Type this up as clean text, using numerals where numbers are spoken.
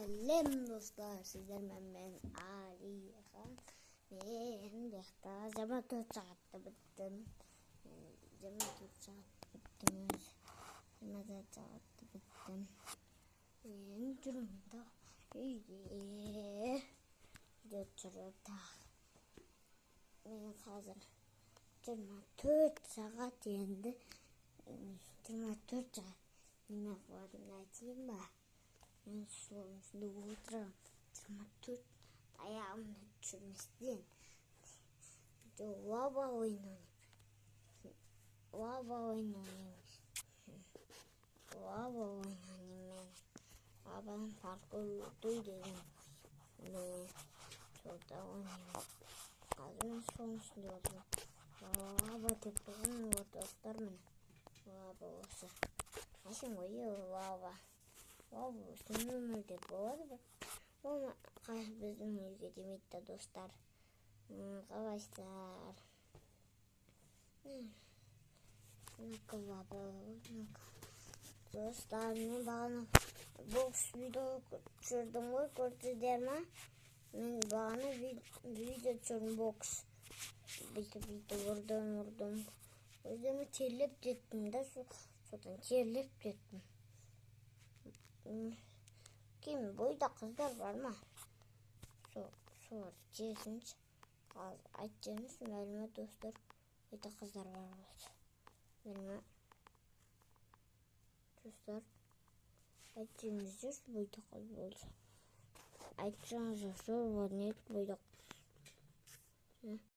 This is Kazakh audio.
Сәлем достар, сіздермен мен Алихан. Мен жақта 24 сағатта біттім. 24 сағатта біттім. 24 сағатта біттім. Мен жүрмін да үйде. Үйде тұрып мен қазір 24 сағат енді. 24 сағат. Неме қылатынымды айтайын ба? Мен столдың үстінде отырамын. 24 аяғымды түсірместен. Лава ойнаймын. Лава ойнаймын мен. Лавадан паркур өту деген. Мен солда ойнаймын. Қазір мен столдың үстінде отырамын. Лава деп тұрған достар міне. Лава осы. Ашын ғой лава. Лава осы өмірде болады ба? Оны біздің үйге демейді достар. Қалайсыздар? Достар, мен бағана бокс видео түсірдім ғой, көрдіңіздер ма? Мен бағана видео түсірдім бокс. Бүйтіп ұрдым. Өзіме терлеп кеттім да, содан терлеп кеттім. Кем бойда қыздар бар ма? Соларды тезінші. Айтсаңыз, мәлімет достар, бойда қыздар бар болды. Мәлімет достар, айтсаңыздар, бойда қыз болды. Айтсаңыздар, сол не бойда